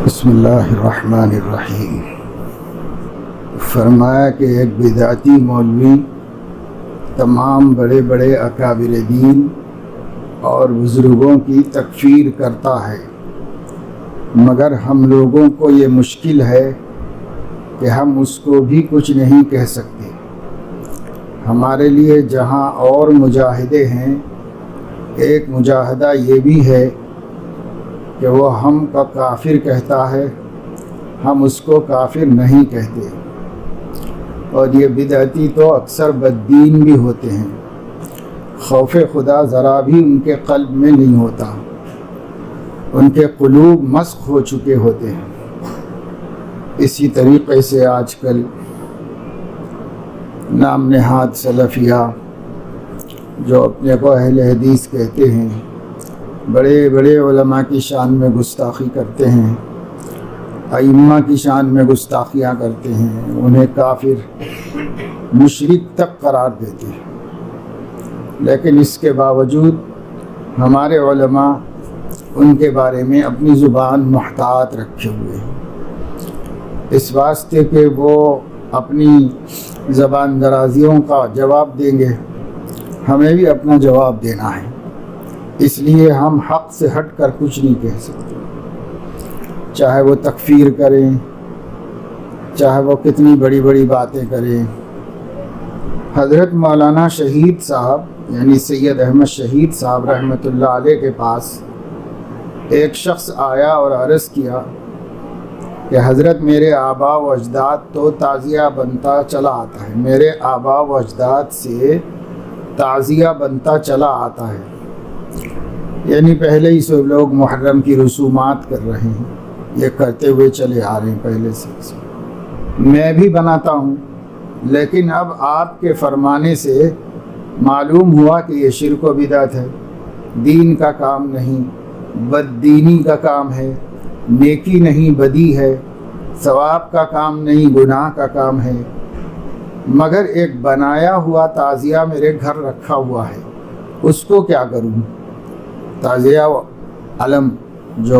بسم اللہ الرحمن الرحیم۔ فرمایا کہ ایک بدعتی مولوی تمام بڑے بڑے اکابر دین اور بزرگوں کی تکفیر کرتا ہے، مگر ہم لوگوں کو یہ مشکل ہے کہ ہم اس کو بھی کچھ نہیں کہہ سکتے۔ ہمارے لیے جہاں اور مجاہدے ہیں، ایک مجاہدہ یہ بھی ہے کہ وہ ہم کا کافر کہتا ہے، ہم اس کو کافر نہیں کہتے۔ اور یہ بدعتی تو اکثر بددین بھی ہوتے ہیں، خوف خدا ذرا بھی ان کے قلب میں نہیں ہوتا، ان کے قلوب مسخ ہو چکے ہوتے ہیں۔ اسی طریقے سے آج کل نام نہاد سلفیہ جو اپنے کو اہل حدیث کہتے ہیں، بڑے بڑے علماء کی شان میں گستاخی کرتے ہیں، ائمہ کی شان میں گستاخیاں کرتے ہیں، انہیں کافر مشرک تک قرار دیتے ہیں۔ لیکن اس کے باوجود ہمارے علماء ان کے بارے میں اپنی زبان محتاط رکھے ہوئے ہیں، اس واسطے کہ وہ اپنی زبان درازیوں کا جواب دیں گے، ہمیں بھی اپنا جواب دینا ہے، اس لیے ہم حق سے ہٹ کر کچھ نہیں کہہ سکتے، چاہے وہ تکفیر کریں، چاہے وہ کتنی بڑی بڑی باتیں کریں۔ حضرت مولانا شہید صاحب یعنی سید احمد شہید صاحب رحمۃ اللہ علیہ کے پاس ایک شخص آیا اور عرض کیا کہ حضرت میرے آبا و اجداد تو تعزیہ بنتا چلا آتا ہے، میرے آبا و اجداد سے تعزیہ بنتا چلا آتا ہے، یعنی پہلے ہی سے لوگ محرم کی رسومات کر رہے ہیں، یہ کرتے ہوئے چلے آ رہے ہیں پہلے سے۔ میں بھی بناتا ہوں، لیکن اب آپ کے فرمانے سے معلوم ہوا کہ یہ شرک و بدعت ہے، دین کا کام نہیں، بددینی کا کام ہے، نیکی نہیں بدی ہے، ثواب کا کام نہیں گناہ کا کام ہے، مگر ایک بنایا ہوا تعزیہ میرے گھر رکھا ہوا ہے، اس کو کیا کروں؟ تعزیہ علم جو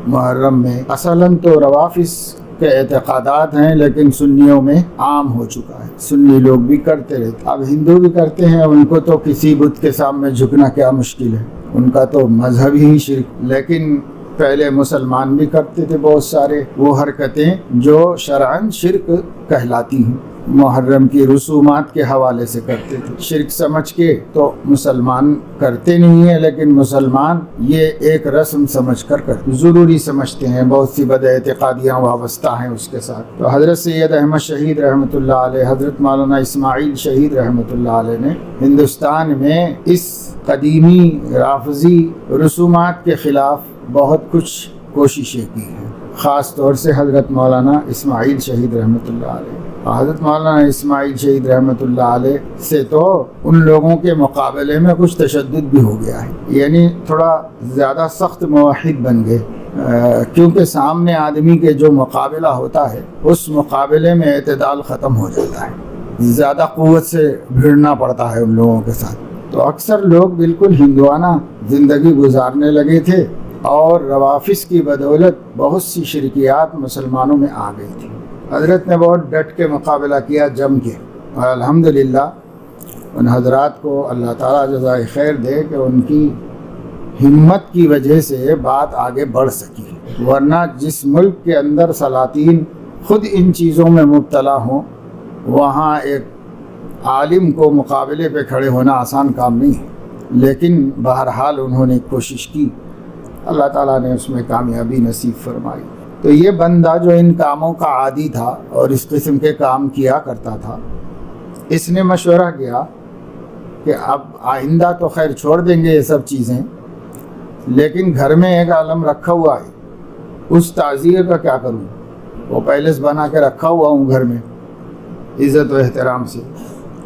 محرم میں اصلاً تو روافظ کے اعتقادات ہیں، لیکن سنیوں میں عام ہو چکا ہے، سنی لوگ بھی کرتے رہتے، اب ہندو بھی کرتے ہیں، ان کو تو کسی بت کے سامنے جھکنا کیا مشکل ہے، ان کا تو مذہب ہی شرک۔ لیکن پہلے مسلمان بھی کرتے تھے بہت سارے وہ حرکتیں جو شرعاً شرک کہلاتی ہیں، محرم کی رسومات کے حوالے سے کرتے تھے، شرک سمجھ کے تو مسلمان کرتے نہیں ہیں، لیکن مسلمان یہ ایک رسم سمجھ کر کرتے، ضروری سمجھتے ہیں، بہت سی بد اعتقادیاں وابستہ ہیں اس کے ساتھ۔ تو حضرت سید احمد شہید رحمۃ اللہ علیہ، حضرت مولانا اسماعیل شہید رحمۃ اللہ علیہ نے ہندوستان میں اس قدیمی رافضی رسومات کے خلاف بہت کچھ کوششیں کی ہیں، خاص طور سے حضرت مولانا اسماعیل شہید رحمۃ اللہ علیہ۔ حضرت مولانا اسماعیل شہید رحمۃ اللہ علیہ سے تو ان لوگوں کے مقابلے میں کچھ تشدد بھی ہو گیا ہے، یعنی تھوڑا زیادہ سخت موحد بن گئے، کیونکہ سامنے آدمی کے جو مقابلہ ہوتا ہے اس مقابلے میں اعتدال ختم ہو جاتا ہے، زیادہ قوت سے بھیڑنا پڑتا ہے ان لوگوں کے ساتھ۔ تو اکثر لوگ بالکل ہندوانہ زندگی گزارنے لگے تھے، اور روافظ کی بدولت بہت سی شرکیات مسلمانوں میں آ گئی تھی۔ حضرت نے بہت ڈٹ کے مقابلہ کیا، جم کے، اور الحمدللہ ان حضرات کو اللہ تعالیٰ جزائے خیر دے کہ ان کی ہمت کی وجہ سے بات آگے بڑھ سکی، ورنہ جس ملک کے اندر سلاطین خود ان چیزوں میں مبتلا ہوں، وہاں ایک عالم کو مقابلے پہ کھڑے ہونا آسان کام نہیں ہے، لیکن بہرحال انہوں نے کوشش کی، اللہ تعالیٰ نے اس میں کامیابی نصیب فرمائی۔ تو یہ بندہ جو ان کاموں کا عادی تھا اور اس قسم کے کام کیا کرتا تھا، اس نے مشورہ کیا کہ اب آئندہ تو خیر چھوڑ دیں گے یہ سب چیزیں، لیکن گھر میں ایک عالم رکھا ہوا ہے، اس تعزیے کا کیا کروں؟ وہ پیلس بنا کے رکھا ہوا ہوں گھر میں عزت و احترام سے۔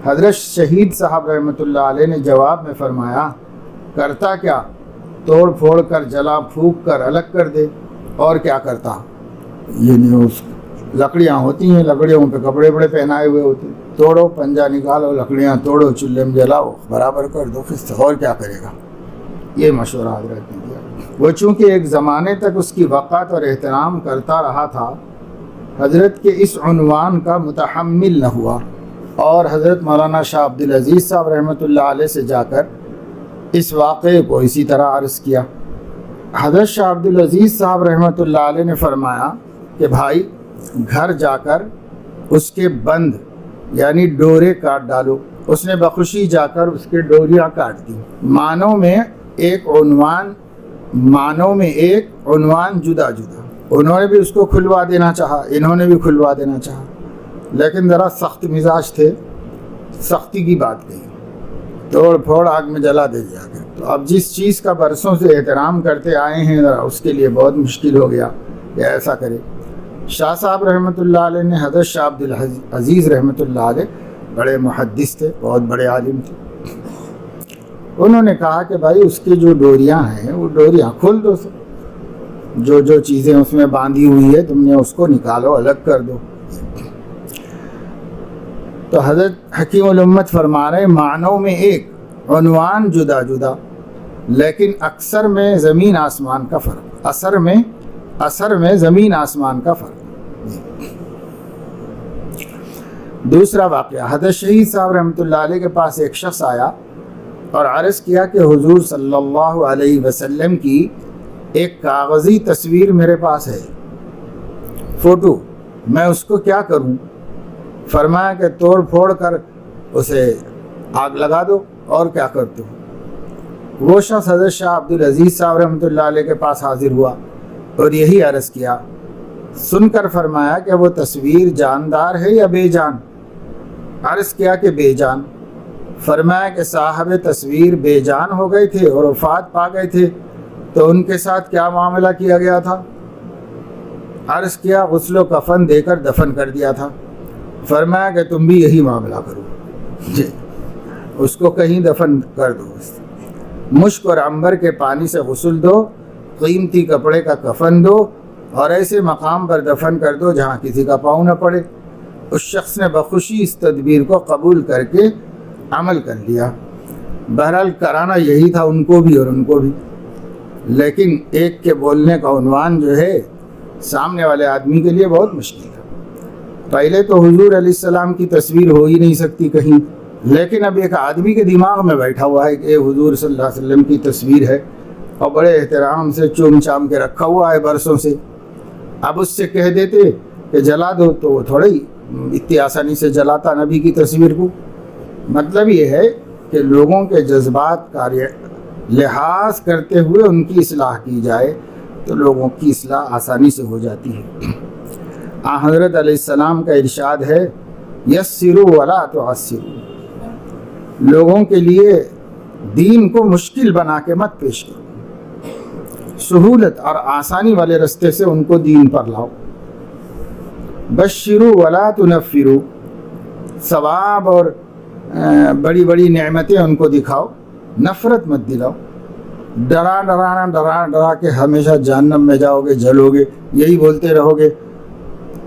حضرت شہید صاحب رحمۃ اللہ علیہ نے جواب میں فرمایا، کرتا کیا؟ توڑ پھوڑ کر جلا پھونک کر الگ کر دے، اور کیا کرتا؟ یہ نہیں، اس لکڑیاں ہوتی ہیں، لکڑیوں پہ کپڑے بڑے پہنائے ہوئے ہوتے، توڑو، پنجہ نکالو، لکڑیاں توڑو، چولہے میں جلاؤ، برابر کر دو، اور کیا کرے گا؟ یہ مشورہ حضرت نے دیا۔ وہ چونکہ ایک زمانے تک اس کی وقت اور احترام کرتا رہا تھا، حضرت کے اس عنوان کا متحمل نہ ہوا اور حضرت مولانا شاہ عبدالعزیز صاحب رحمۃ اللہ علیہ سے جا کر اس واقعے کو اسی طرح عرض کیا۔ حضرت شاہ عبدالعزیز صاحب رحمۃ اللہ علیہ نے فرمایا کہ بھائی گھر جا کر اس کے بند یعنی ڈورے کاٹ ڈالو۔ اس نے بخوشی جا کر اس کے ڈوریاں کاٹ دی۔ معنوں میں ایک عنوان جدا جدا، انہوں نے بھی اس کو کھلوا دینا چاہا، انہوں نے بھی کھلوا دینا چاہا، لیکن ذرا سخت مزاج تھے، سختی کی بات کہی، توڑ پھوڑ آگ میں جلا دے جا کے۔ تو اب جس چیز کا برسوں سے احترام کرتے آئے ہیں، ذرا اس کے لیے بہت مشکل ہو گیا کہ ایسا کرے۔ شاہ صاحب رحمۃ اللہ علیہ نے حضرت شاہ عبدالعزیز رحمۃ اللہ علیہ بڑے محدث تھے، بہت بڑے عالم تھے، انہوں نے کہا کہ بھائی اس کی جو ڈوریاں ہیں وہ ڈوریاں کھول دو، جو چیزیں اس میں باندھی ہوئی ہے تم نے اس کو نکالو، الگ کر دو۔ تو حضرت حکیم الامت فرما رہے معنوں میں ایک، عنوان جدا جدا، لیکن اکثر میں زمین آسمان کا فرق، اثر میں زمین آسمان کا فرق۔ دوسرا واقعہ، حضرت شہید صاحب رحمۃ اللہ علیہ کے پاس ایک شخص آیا اور عرض کیا کہ حضور صلی اللہ علیہ وسلم کی ایک کاغذی تصویر میرے پاس ہے، فوٹو، میں اس کو کیا کروں؟ فرمایا کہ توڑ پھوڑ کر اسے آگ لگا دو، اور کیا کرتے ہو؟ وہ شخص حضرت شاہ عبدالعزیز صاحب رحمۃ اللہ علیہ کے پاس حاضر ہوا اور یہی عرض کیا، سن کر فرمایا کہ وہ تصویر جاندار ہے یا بے جان؟ عرض کیا کہ بے جان۔ فرمایا کہ صاحب تصویر بے جان ہو گئے تھے اور وفات پا گئے تھے، تو ان کے ساتھ کیا معاملہ کیا گیا تھا؟ عرض کیا غسل و کفن دے کر دفن کر دیا تھا۔ فرمایا کہ تم بھی یہی معاملہ کرو، جی اس کو کہیں دفن کر دو، مشک اور عنبر کے پانی سے غسل دو، قیمتی کپڑے کا کفن دو اور ایسے مقام پر دفن کر دو جہاں کسی کا پاؤں نہ پڑے۔ اس شخص نے بخوشی اس تدبیر کو قبول کر کے عمل کر لیا۔ بہرحال کرانا یہی تھا ان کو بھی اور ان کو بھی، لیکن ایک کے بولنے کا عنوان جو ہے سامنے والے آدمی کے لیے بہت مشکل ہے۔ پہلے تو حضور علیہ السلام کی تصویر ہو ہی نہیں سکتی کہیں، لیکن اب ایک آدمی کے دماغ میں بیٹھا ہوا ہے کہ حضور صلی اللہ علیہ وسلم کی تصویر ہے اور بڑے احترام سے چوم چام کے رکھا ہوا ہے برسوں سے، اب اس سے کہہ دیتے کہ جلا دو تو وہ تھوڑی اتنی آسانی سے جلاتا نبی کی تصویر کو۔ مطلب یہ ہے کہ لوگوں کے جذبات کا لحاظ کرتے ہوئے ان کی اصلاح کی جائے تو لوگوں کی اصلاح آسانی سے ہو جاتی ہے۔ حضرت علیہ السلام کا ارشاد ہے، یسروا ولا تعسروا، لوگوں کے لیے دین کو مشکل بنا کے مت پیش کرو، سہولت اور آسانی والے رستے سے ان کو دین پر لاؤ۔ بشروا ولا تنفروا، ثواب اور بڑی بڑی نعمتیں ان کو دکھاؤ، نفرت مت دلاؤ۔ ڈرا کے ہمیشہ جہنم میں جاؤ گے، جلو گے، یہی بولتے رہو گے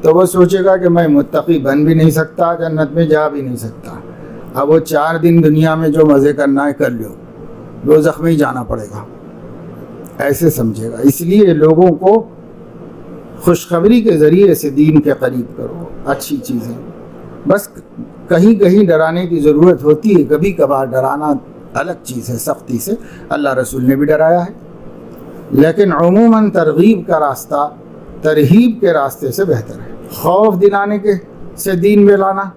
تو وہ سوچے گا کہ میں متقی بن بھی نہیں سکتا، جنت میں جا بھی نہیں سکتا۔ اب وہ 4 دن دنیا میں جو مزے کرنا ہے کر لو، دوزخ میں ہی جانا پڑے گا، ایسے سمجھے گا۔ اس لیے لوگوں کو خوشخبری کے ذریعے سے دین کے قریب کرو، اچھی چیزیں۔ بس کہیں کہیں ڈرانے کی ضرورت ہوتی ہے، کبھی کبھار ڈرانا الگ چیز ہے، سختی سے اللہ رسول نے بھی ڈرایا ہے، لیکن عموماً ترغیب کا راستہ ترہیب کے راستے سے بہتر ہے۔ خوف دلانے کے سے دین میں لانا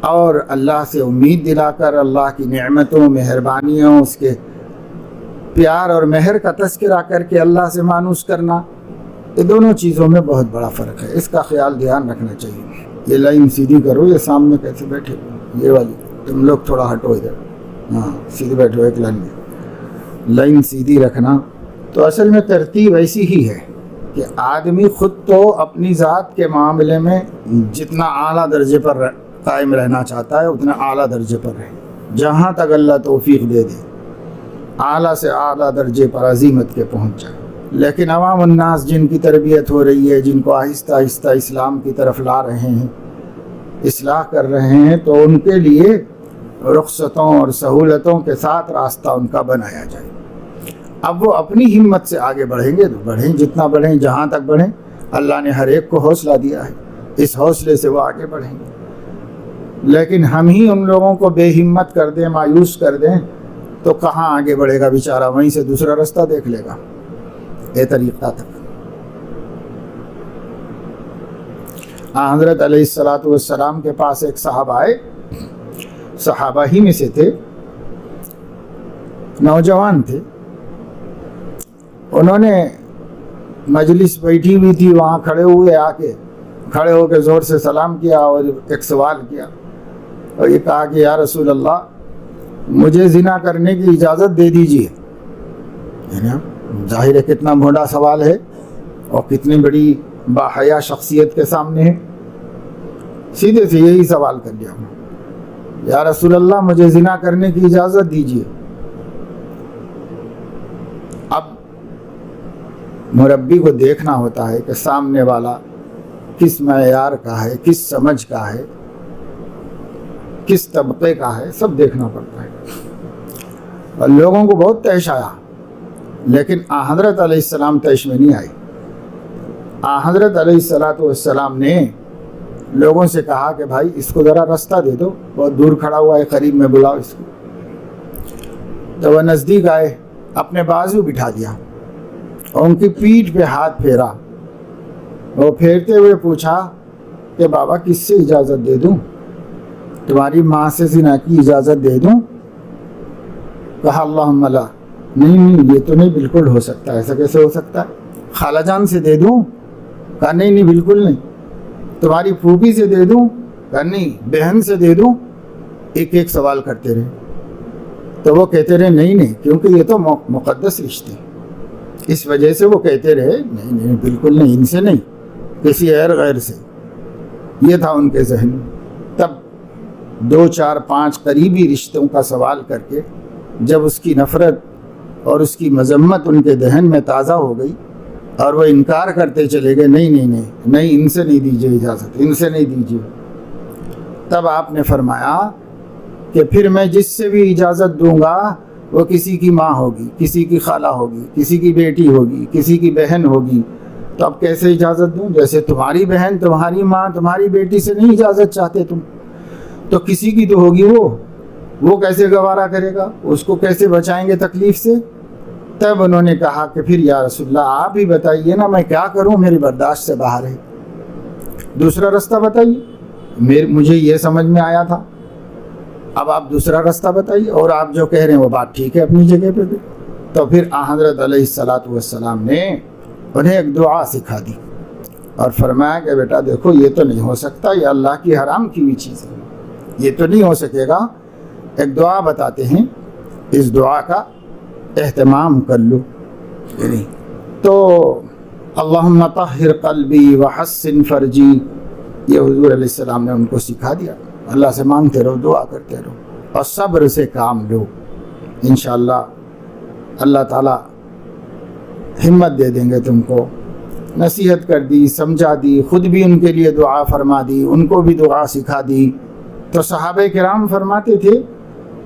اور اللہ سے امید دلا کر اللہ کی نعمتوں، مہربانیوں، اس کے پیار اور مہر کا تذکرہ کر کے اللہ سے مانوس کرنا، یہ دونوں چیزوں میں بہت بڑا فرق ہے۔ اس کا خیال دھیان رکھنا چاہیے۔ یہ لائن سیدھی کرو، یہ سامنے کیسے بیٹھے ہو، یہ والی تم لوگ تھوڑا ہٹو ادھر، ہاں سیدھے بیٹھو ایک لائن میں، لائن سیدھی رکھنا۔ تو اصل میں ترتیب ایسی ہی ہے کہ آدمی خود تو اپنی ذات کے معاملے میں جتنا اعلیٰ درجے پر قائم رہنا چاہتا ہے اتنا اعلیٰ درجے پر رہے، جہاں تک اللہ توفیق دے دے اعلیٰ سے اعلیٰ درجے پر عظیمت کے پہنچ جائے۔ لیکن عوام الناس جن کی تربیت ہو رہی ہے، جن کو آہستہ آہستہ اسلام کی طرف لا رہے ہیں، اصلاح کر رہے ہیں، تو ان کے لیے رخصتوں اور سہولتوں کے ساتھ راستہ ان کا بنایا جائے۔ اب وہ اپنی ہمت سے آگے بڑھیں گے تو بڑھیں، جتنا بڑھیں، جہاں تک بڑھیں، اللہ نے ہر ایک کو حوصلہ دیا ہے، اس حوصلے سے وہ آگے بڑھیں گے۔ لیکن ہم ہی ان لوگوں کو بے ہمت کر دیں، مایوس کر دیں، تو کہاں آگے بڑھے گا بیچارہ، وہیں سے دوسرا رستہ دیکھ لے گا۔ یہ طریقہ تھا۔ حضرت علیہ السلام کے پاس ایک صحابہ آئے، صحابہ ہی میں سے تھے، نوجوان تھے۔ انہوں نے مجلس بیٹھی ہوئی تھی، وہاں کھڑے ہو کے زور سے سلام کیا اور ایک سوال کیا، اور یہ کہا کہ یا رسول اللہ، مجھے زنا کرنے کی اجازت دے دیجیے۔ ظاہر ہے کتنا بھونڈا سوال ہے اور کتنی بڑی باحیا شخصیت کے سامنے ہے۔ سیدھے سے یہی سوال کر لیا، یا رسول اللہ، مجھے زنا کرنے کی اجازت دیجیے۔ اب مربی کو دیکھنا ہوتا ہے کہ سامنے والا کس معیار کا ہے، کس سمجھ کا ہے، کس طبقے کا ہے، سب دیکھنا پڑتا ہے۔ اور لوگوں کو بہت تیش آیا، لیکن حضرت علیہ السلام تیش میں نہیں آئے۔ حضرت علیہ السلام نے لوگوں سے کہا کہ بھائی اس کو ذرا رستہ دے دو، بہت دور کھڑا ہوا ہے، قریب میں بلاؤ اس کو۔ تو وہ نزدیک آئے، اپنے بازو بٹھا دیا اور ان کی پیٹھ پہ ہاتھ پھیرا۔ وہ پھیرتے ہوئے پوچھا کہ بابا کس سے اجازت دے دوں؟ تمہاری ماں سے زنا کی اجازت دے دوں؟ کہا اللہم لا، نہیں یہ تو نہیں بالکل ہو سکتا، ایسا کیسے ہو سکتا ہے؟ خالہ جان سے دے دوں؟ کہا نہیں بالکل نہیں۔ تمہاری پھوپھی سے دے دوں؟ کہا نہیں۔ بہن سے دے دوں؟ ایک ایک سوال کرتے رہے۔ تو وہ کہتے رہے نہیں، کیونکہ یہ تو مقدس رشتے، اس وجہ سے وہ کہتے رہے نہیں بالکل نہیں، ان سے نہیں، کسی غیر سے۔ یہ تھا ان کے ذہن میں۔ تب 2 4 5 قریبی رشتوں کا سوال کر کے جب اس کی نفرت اور اس کی مذمت ان کے ذہن میں تازہ ہو گئی اور وہ انکار کرتے چلے گئے، نہیں ان سے نہیں دیجیے اجازت، ان سے نہیں دیجیے۔ تب آپ نے فرمایا کہ پھر میں جس سے بھی اجازت دوں گا وہ کسی کی ماں ہوگی، کسی کی خالہ ہوگی، کسی کی بیٹی ہوگی، کسی کی بہن ہوگی۔ تو اب کیسے اجازت دوں؟ جیسے تمہاری بہن، تمہاری ماں، تمہاری بیٹی سے نہیں اجازت چاہتے تم، تو کسی کی تو ہوگی، وہ کیسے گوارا کرے گا؟ اس کو کیسے بچائیں گے تکلیف سے؟ تب انہوں نے کہا کہ پھر یا رسول اللہ آپ ہی بتائیے نا، میں کیا کروں، میری برداشت سے باہر ہے، دوسرا رستہ بتائیے۔ مجھے یہ سمجھ میں آیا تھا، اب آپ دوسرا رستہ بتائیے، اور آپ جو کہہ رہے ہیں وہ بات ٹھیک ہے اپنی جگہ پہ بھی۔ تو پھر حضرت علیہ السلام نے انہیں ایک دعا سکھا دی اور فرمایا کہ بیٹا دیکھو، یہ تو نہیں ہو سکتا، یہ اللہ کی حرام کی ہوئی چیز ہے، یہ تو نہیں ہو سکے گا۔ ایک دعا بتاتے ہیں، اس دعا کا اہتمام کر لو۔ تو اللہم طہر قلبی وحسن فرجی، یہ حضور علیہ السلام نے ان کو سکھا دیا۔ اللہ سے مانگتے رہو، دعا کرتے رہو اور صبر سے کام لو، انشاءاللہ اللہ تعالیٰ ہمت دے دیں گے تم کو۔ نصیحت کر دی، سمجھا دی، خود بھی ان کے لیے دعا فرما دی، ان کو بھی دعا سکھا دی۔ تو صحابہ کرام فرماتے تھے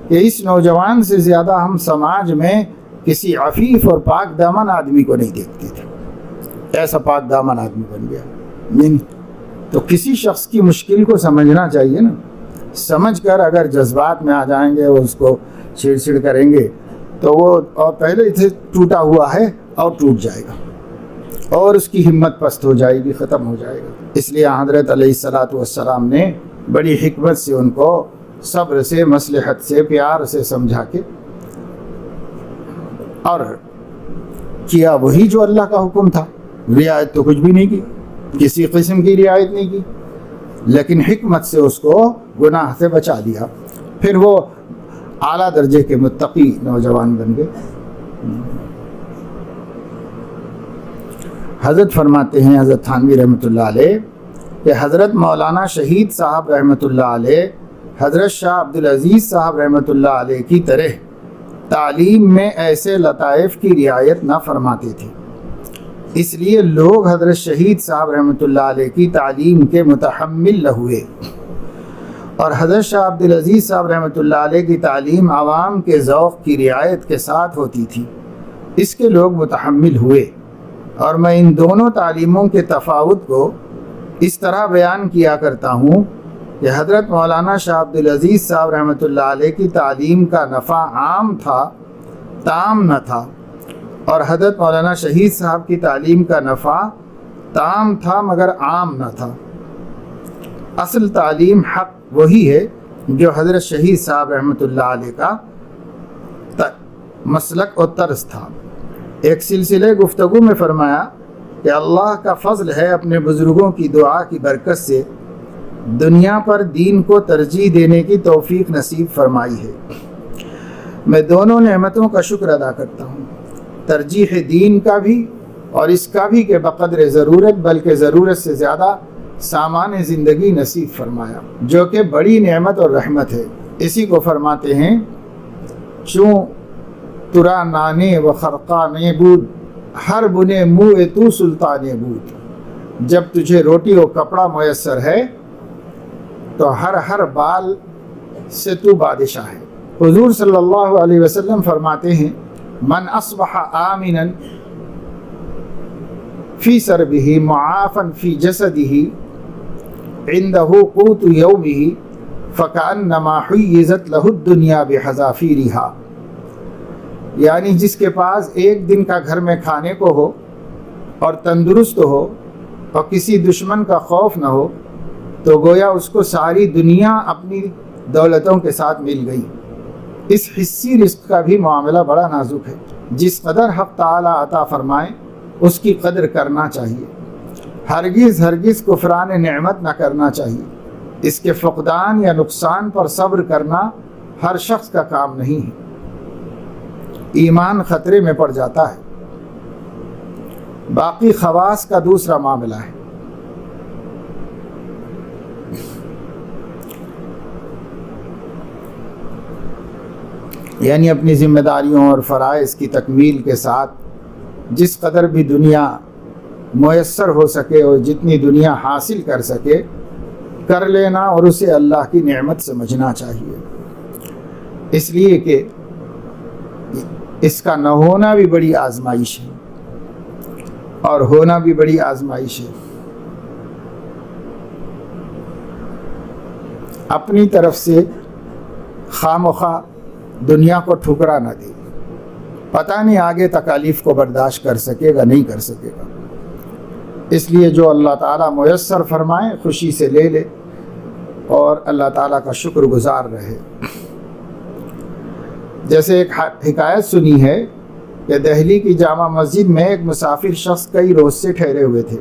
کہ اس نوجوان سے زیادہ ہم سماج میں کسی عفیف اور پاک دامن آدمی کو نہیں دیکھتے تھے، ایسا پاک دامن آدمی بن گیا۔ نہیں تو کسی شخص کی مشکل کو سمجھنا چاہیے نا، سمجھ کر اگر جذبات میں آ جائیں گے، اس کو چھڑ کریں گے تو وہ اور پہلے سے ٹوٹا ہوا ہے اور ٹوٹ جائے گا اور اس کی ہمت پست ہو جائے گی، ختم ہو جائے گا۔ اس لیے حضرت علیہ السلام نے بڑی حکمت سے ان کو صبر سے، مصلحت سے، پیار سے سمجھا کے اور کیا وہی جو اللہ کا حکم تھا۔ رعایت تو کچھ بھی نہیں کی، کسی قسم کی رعایت نہیں کی، لیکن حکمت سے اس کو گناہ سے بچا دیا۔ پھر وہ اعلیٰ درجے کے متقی نوجوان بن گئے۔ حضرت فرماتے ہیں، حضرت تھانوی رحمۃ اللہ علیہ، کہ حضرت مولانا شہید صاحب رحمۃ اللہ علیہ حضرت شاہ عبدالعزیز صاحب رحمۃ اللہ علیہ کی طرح تعلیم میں ایسے لطائف کی رعایت نہ فرماتے تھے، اس لیے لوگ حضرت شہید صاحب رحمۃ اللہ علیہ کی تعلیم کے متحمل نہ ہوئے، اور حضرت شاہ عبدالعزیز صاحب رحمۃ اللہ علیہ کی تعلیم عوام کے ذوق کی رعایت کے ساتھ ہوتی تھی، اس کے لوگ متحمل ہوئے۔ اور میں ان دونوں تعلیموں کے تفاوت کو اس طرح بیان کیا کرتا ہوں کہ حضرت مولانا شاہ عبد العزیز صاحب رحمۃ اللہ علیہ کی تعلیم کا نفع عام تھا، تام نہ تھا، اور حضرت مولانا شہید صاحب کی تعلیم کا نفع تام تھا مگر عام نہ تھا۔ اصل تعلیم حق وہی ہے جو حضرت شہید صاحب رحمۃ اللہ علیہ کا مسلک اور طرز تھا۔ ایک سلسلہ گفتگو میں فرمایا کہ اللہ کا فضل ہے اپنے بزرگوں کی دعا کی برکت سے دنیا پر دین کو ترجیح دینے کی توفیق نصیب فرمائی ہے۔ میں دونوں نعمتوں کا شکر ادا کرتا ہوں، ترجیح دین کا بھی اور اس کا بھی کہ بقدر ضرورت بلکہ ضرورت سے زیادہ سامان زندگی نصیب فرمایا، جو کہ بڑی نعمت اور رحمت ہے۔ اسی کو فرماتے ہیں چوں ترا نانے و خرقانے بود، ہر بنے منہ تو سلطانے بود۔ جب تجھے روٹی و کپڑا میسر ہے تو ہر بال سے تو بادشاہ ہے۔ حضور صلی اللہ علیہ وسلم فرماتے ہیں من اصبح آمنا فی سربہ معافا فی جسدہ عنده قوت یومہ فکأنما حیزت لہ الدنیا بحذافیرها، یعنی جس کے پاس ایک دن کا گھر میں کھانے کو ہو اور تندرست ہو اور کسی دشمن کا خوف نہ ہو تو گویا اس کو ساری دنیا اپنی دولتوں کے ساتھ مل گئی۔ اس حصی رزق کا بھی معاملہ بڑا نازک ہے، جس قدر حق تعالی عطا فرمائے اس کی قدر کرنا چاہیے، ہرگز کفران نعمت نہ کرنا چاہیے۔ اس کے فقدان یا نقصان پر صبر کرنا ہر شخص کا کام نہیں ہے، ایمان خطرے میں پڑ جاتا ہے۔ باقی خواص کا دوسرا معاملہ ہے۔ یعنی اپنی ذمہ داریوں اور فرائض کی تکمیل کے ساتھ جس قدر بھی دنیا میسر ہو سکے اور جتنی دنیا حاصل کر سکے کر لینا، اور اسے اللہ کی نعمت سمجھنا چاہیے، اس لیے کہ اس کا نہ ہونا بھی بڑی آزمائش ہے اور ہونا بھی بڑی آزمائش ہے۔ اپنی طرف سے خواہ مخواہ دنیا کو ٹھکرا نہ دے، پتہ نہیں آگے تکالیف کو برداشت کر سکے گا نہیں کر سکے گا، اس لیے جو اللہ تعالیٰ میسر فرمائے خوشی سے لے لے اور اللہ تعالیٰ کا شکر گزار رہے۔ جیسے ایک حکایت سنی ہے کہ دہلی کی جامع مسجد میں ایک مسافر شخص کئی روز سے ٹھہرے ہوئے تھے،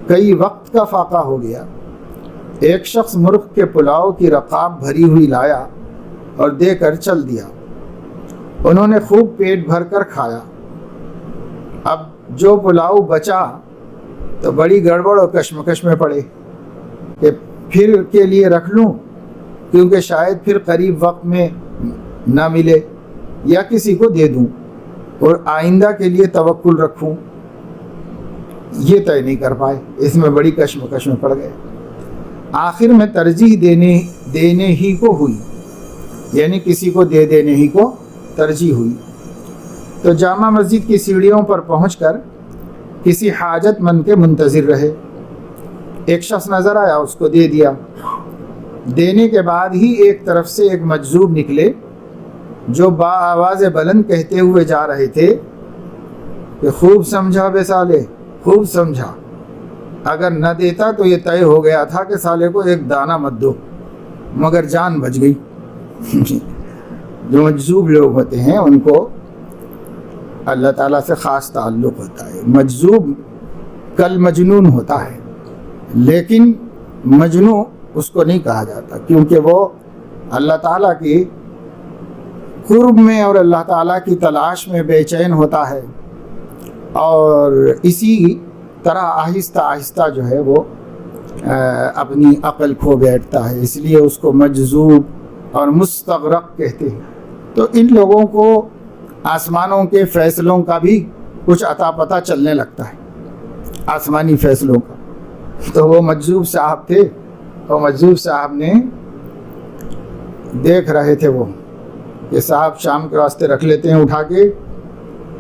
کئی وقت کا فاقہ ہو گیا۔ ایک شخص مرغ کے پلاؤ کی رقاب بھری ہوئی لایا اور دے کر چل دیا۔ انہوں نے خوب پیٹ بھر کر کھایا۔ اب جو پلاؤ بچا تو بڑی گڑبڑ اور کشمکش میں پڑے کہ پھر کے لیے رکھ لوں کیونکہ شاید پھر قریب وقت میں نہ ملے، یا کسی کو دے دوں اور آئندہ کے لیے توکل رکھوں، یہ طے نہیں کر پائے، اس میں بڑی کشمکش میں پڑ گئے۔ آخر میں ترجیح دینے ہی کو ہوئی، یعنی کسی کو دے دینے ہی کو ترجیح ہوئی۔ تو جامع مسجد کی سیڑھیوں پر پہنچ کر کسی حاجت مند کے منتظر رہے۔ ایک شخص نظر آیا، اس کو دے دیا۔ دینے کے بعد ہی ایک طرف سے ایک مجذوب نکلے جو با آواز بلند کہتے ہوئے جا رہے تھے کہ خوب سمجھا بے سالے، خوب سمجھا، اگر نہ دیتا تو یہ طے ہو گیا تھا کہ سالے کو ایک دانہ مت دو، مگر جان بچ گئی۔ جو مجذوب لوگ ہوتے ہیں ان کو اللہ تعالیٰ سے خاص تعلق ہوتا ہے۔ مجذوب کل مجنون ہوتا ہے، لیکن مجنون اس کو نہیں کہا جاتا کیونکہ وہ اللہ تعالیٰ کی قرب میں اور اللہ تعالیٰ کی تلاش میں بے چین ہوتا ہے، اور اسی طرح آہستہ آہستہ جو ہے وہ اپنی عقل کھو بیٹھتا ہے، اس لیے اس کو مجذوب اور مستغرق کہتے ہیں۔ تو ان لوگوں کو آسمانوں کے فیصلوں کا بھی کچھ عطا پتہ چلنے لگتا ہے، آسمانی فیصلوں کا۔ تو وہ مجذوب صاحب تھے، اور مجذوب صاحب نے دیکھ رہے تھے وہ کہ صاحب شام کے واسطے رکھ لیتے ہیں اٹھا کے،